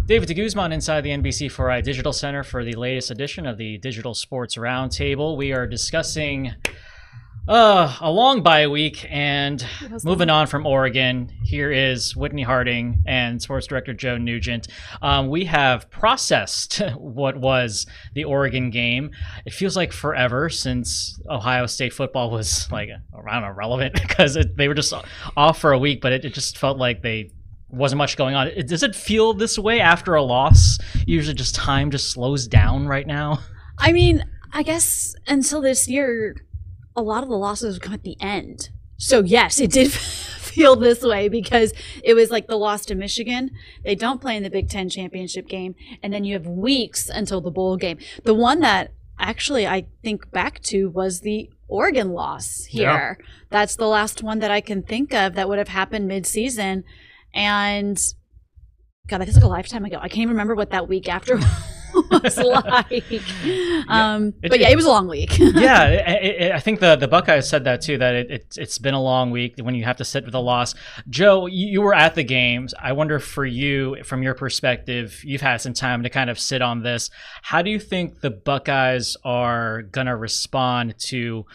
David DeGuzman inside the NBC4 Digital Center for the latest edition of the Digital Sports Roundtable. We are discussing a long bye week, and moving on from Oregon, here is Whitney Harding and Sports Director Joe Nugent. We have processed what was the Oregon game. It feels like forever since Ohio State football was like, I don't know, relevant, because they were just off for a week, but it just felt like they wasn't much going on. Does it feel this way after a loss? Usually just time just slows down right now. I mean, I guess until this year, a lot of the losses come at the end. So yes, it did feel this way because it was like the loss to Michigan. They don't play in the Big Ten championship game. And then you have weeks until the bowl game. The one that actually I think back to was the Oregon loss here. Yeah. That's the last one that I can think of that would have happened mid-season. And God, that feels like a lifetime ago. I can't even remember what that week after was like. But yeah, it was a long week. Yeah, I think the Buckeyes said that too, that it's been a long week when you have to sit with a loss. Joe, you were at the games. I wonder for you, from your perspective, you've had some time to kind of sit on this. How do you think the Buckeyes are going to respond to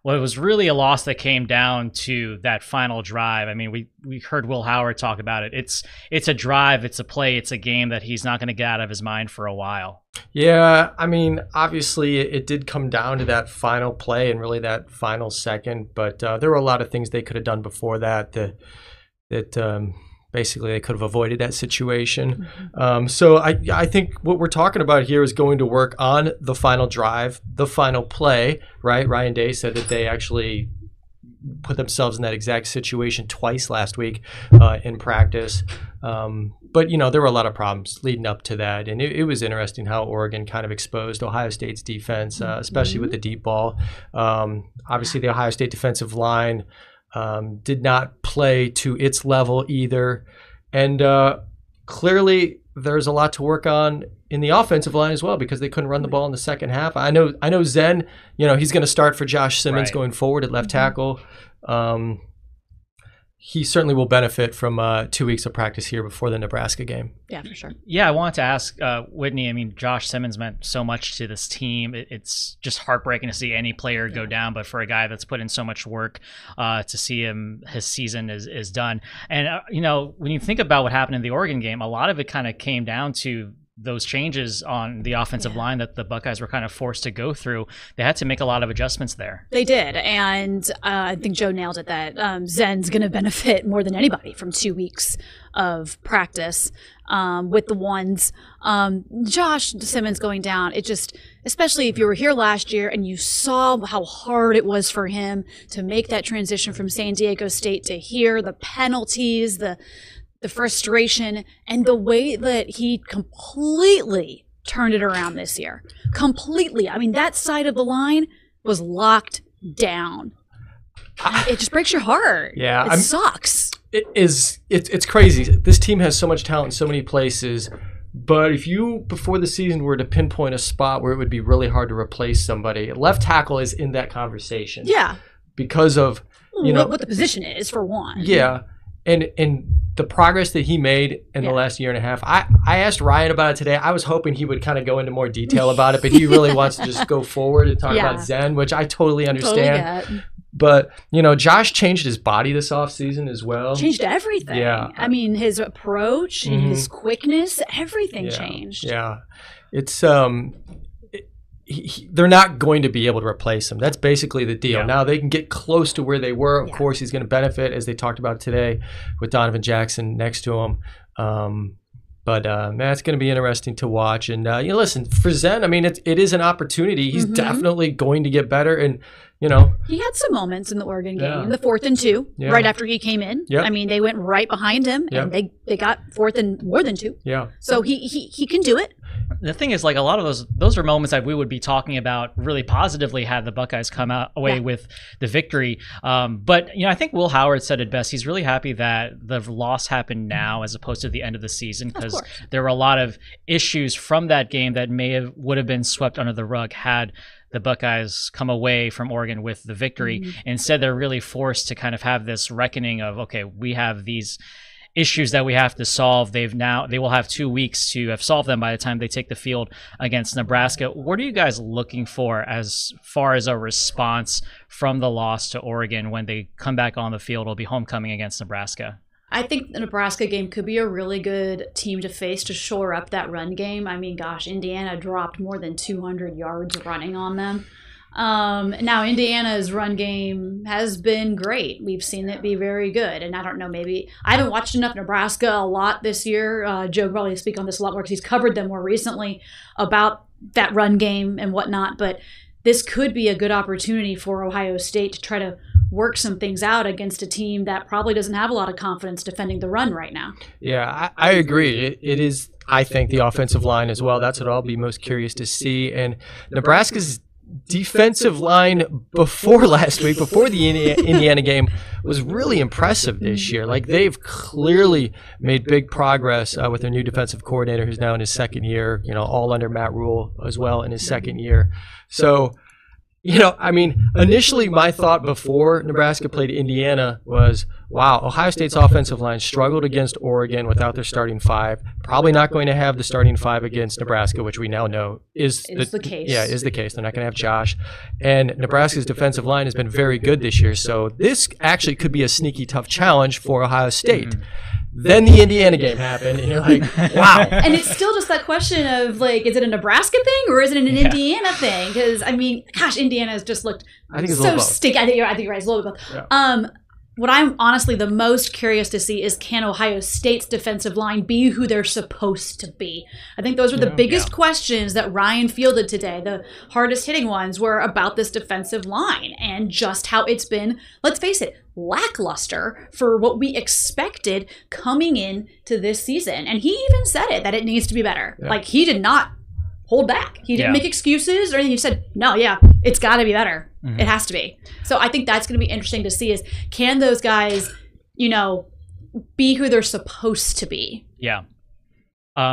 well, it was really a loss that came down to that final drive? I mean, we heard Will Howard talk about it. It's a drive, it's a play, it's a game that he's not going to get out of his mind for a while. Yeah, I mean, obviously it did come down to that final play and really that final second, but there were a lot of things they could have done before that basically they could have avoided that situation. So I think what we're talking about here is going to work on the final drive, the final play, right? Ryan Day said that they actually put themselves in that exact situation twice last week in practice. But, you know, there were a lot of problems leading up to that. And it was interesting how Oregon kind of exposed Ohio State's defense, especially with the deep ball. Obviously, the Ohio State defensive line did not play to its level either. And clearly there's a lot to work on in the offensive line as well because they couldn't run the ball in the second half. I know Zen, you know, he's going to start for Josh Simmons going forward at left tackle. He certainly will benefit from 2 weeks of practice here before the Nebraska game. Yeah, for sure. Yeah, I wanted to ask Whitney, I mean, Josh Simmons meant so much to this team. It's just heartbreaking to see any player go down, but for a guy that's put in so much work to see his season is done. And, you know, when you think about what happened in the Oregon game, a lot of it kind of came down to those changes on the offensive line that the Buckeyes were kind of forced to go through. They had to make a lot of adjustments there. They did, and I think Joe nailed it that Zen's going to benefit more than anybody from 2 weeks of practice with the ones. Josh Simmons going down, it just, especially if you were here last year and you saw how hard it was for him to make that transition from San Diego State to here, the penalties, the frustration, and the way that he completely turned it around this year. Completely. I mean, that side of the line was locked down. It just breaks your heart. Yeah. It sucks. It's crazy. This team has so much talent in so many places, but if you, before the season, were to pinpoint a spot where it would be really hard to replace somebody, left tackle is in that conversation. Yeah. Because of, you know, what the position is, for one. Yeah. And the progress that he made in the last year and a half, I asked Ryan about it today. I was hoping he would kind of go into more detail about it, but he really wants to just go forward and talk about Zen, which I totally understand. Totally. But, you know, Josh changed his body this offseason as well. Changed everything. Yeah. I mean, his approach, his quickness, everything changed. Yeah. It's they're not going to be able to replace him. That's basically the deal. Now they can get close to where they were. Of course, he's going to benefit, as they talked about today, with Donovan Jackson next to him. But man, it's going to be interesting to watch. And you know, listen, for Zen, I mean, it is an opportunity. He's definitely going to get better. And you know, he had some moments in the Oregon game, the 4th and 2, right after he came in. I mean, they went right behind him, and they got 4th and more than 2. So he can do it. The thing is, like, a lot of those are moments that we would be talking about really positively had the Buckeyes come away with the victory. But, you know, I think Will Howard said it best. He's really happy that the loss happened now as opposed to the end of the season, because there were a lot of issues from that game that would have been swept under the rug had the Buckeyes come away from Oregon with the victory. Instead, they're really forced to kind of have this reckoning of, okay, we have these issues that we have to solve. They will have 2 weeks to have solved them by the time they take the field against Nebraska. What are you guys looking for as far as a response from the loss to Oregon when they come back on the field? It'll be homecoming against Nebraska. I think the Nebraska game could be a really good team to face to shore up that run game. I mean, gosh, Indiana dropped more than 200 yards running on them. Now, Indiana's run game has been great. We've seen it be very good. And I don't know, maybe I haven't watched enough Nebraska a lot this year. Joe probably speak on this a lot more because he's covered them more recently about that run game and whatnot. But this could be a good opportunity for Ohio State to try to work some things out against a team that probably doesn't have a lot of confidence defending the run right now. Yeah, I agree. It is, I think, the offensive line as well. That's what I'll be most curious to see. And Nebraska's defensive line before last week, before the Indiana game, was really impressive this year. Like, they've clearly made big progress with their new defensive coordinator, who's now in his second year, all under Matt Rule as well in his second year. So, I mean, initially my thought before Nebraska played Indiana was, wow, Ohio State's offensive line struggled against Oregon without their starting five. Probably not going to have the starting five against Nebraska, which we now know is the case. Yeah, is the case. They're not going to have Josh. And Nebraska's defensive line has been very good this year. So this actually could be a sneaky tough challenge for Ohio State. Mm-hmm. Then the Indiana game happened, and you're like, wow. And it's still just that question of, like, is it a Nebraska thing or is it an Indiana thing? Because, I mean, gosh, Indiana has just looked so stinky. I think you're right. It's a little bit both. Yeah. What I'm honestly the most curious to see is, can Ohio State's defensive line be who they're supposed to be? I think those were the biggest questions that Ryan fielded today. The hardest hitting ones were about this defensive line and just how it's been, let's face it, lackluster for what we expected coming in to this season. And he even said it, that it needs to be better. Yeah. Like, he did not hold back. He didn't make excuses or anything. He said, no, it's got to be better. Mm-hmm. It has to be. So I think that's going to be interesting to see is, can those guys, be who they're supposed to be? Yeah.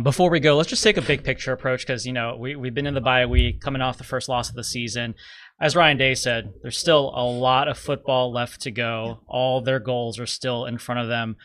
Before we go, let's just take a big picture approach because, we've been in the bye week, coming off the first loss of the season. As Ryan Day said, there's still a lot of football left to go. All their goals are still in front of them.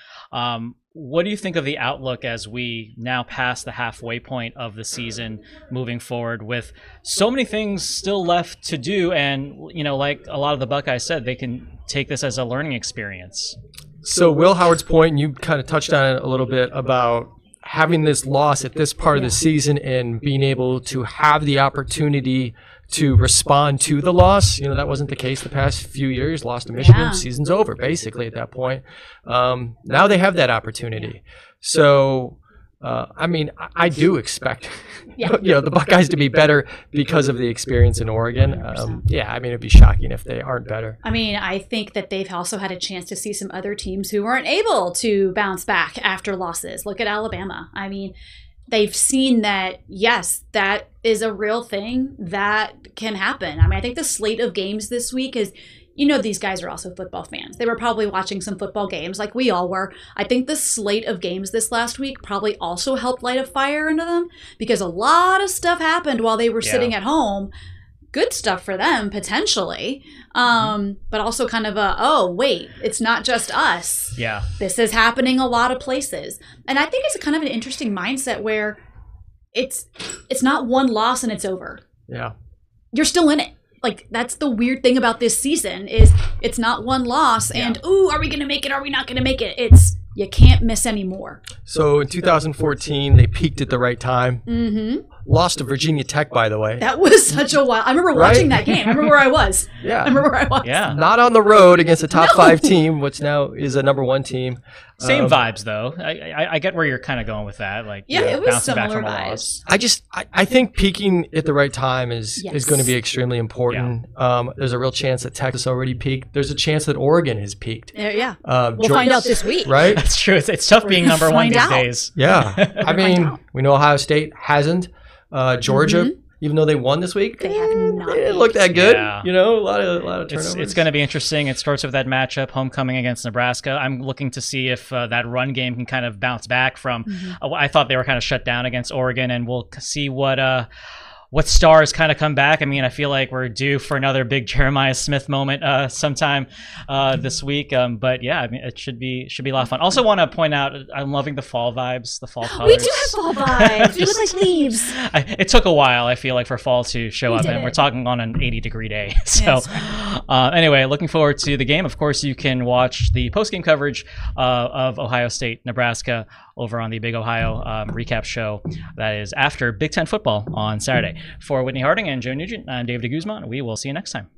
What do you think of the outlook as we now pass the halfway point of the season moving forward with so many things still left to do? And, like a lot of the Buckeyes said, they can take this as a learning experience. So Will Howard's point, and you kind of touched on it a little bit about having this loss at this part of the season and being able to have the opportunity to respond to the loss. That wasn't the case the past few years. Lost to Michigan, season's over basically at that point. Now they have that opportunity. So, I do expect the Buckeyes to be better because of the experience in Oregon. It'd be shocking if they aren't better. I think that they've also had a chance to see some other teams who weren't able to bounce back after losses. Look at Alabama. They've seen that, yes, that is a real thing that can happen. I think the slate of games this week is, these guys are also football fans. They were probably watching some football games like we all were. I think the slate of games this last week probably also helped light a fire into them because a lot of stuff happened while they were sitting at home. Good stuff for them, potentially. But also kind of wait, it's not just us. Yeah. This is happening a lot of places. And I think it's kind of an interesting mindset where it's not one loss and it's over. Yeah. You're still in it. Like, that's the weird thing about this season is it's not one loss and, are we going to make it? Are we not going to make it? It's, you can't miss any more. So in 2014, they peaked at the right time. Mm-hmm. Lost to Virginia Tech, by the way. That was such a while. I remember watching that game. I remember where I was. Yeah. I remember where I was. Yeah. Not on the road against a top 5 team, which now is a number 1 team. Same vibes, though. I get where you're kind of going with that. Like, it was bouncing back similar from a vibes. loss. I think peaking at the right time is going to be extremely important. Yeah. There's a real chance that Texas already peaked. There's a chance that Oregon has peaked. We'll find out this week. Right? That's true. It's tough being number 1 these days. Yeah. We know Ohio State hasn't. Georgia, even though they won this week, they have not. They didn't look that good. Yeah. A lot of turnovers. It's going to be interesting. It starts with that matchup, homecoming against Nebraska. I'm looking to see if that run game can kind of bounce back from. I thought they were kind of shut down against Oregon, and we'll see what what stars kind of come back. I mean, I feel like we're due for another big Jeremiah Smith moment sometime this week. But yeah, I mean, it should be a lot of fun. Also, want to point out, I'm loving the fall vibes, the fall colors. We do have fall vibes. We look like leaves. It took a while, I feel like, for fall to show up, and we're talking on an 80-degree day. So, anyway, looking forward to the game. Of course, you can watch the post-game coverage of Ohio State, Nebraska over on the Big Ohio recap show that is after Big Ten football on Saturday. For Whitney Harding and Joe Nugent, I'm Dave DeGuzman. We will see you next time.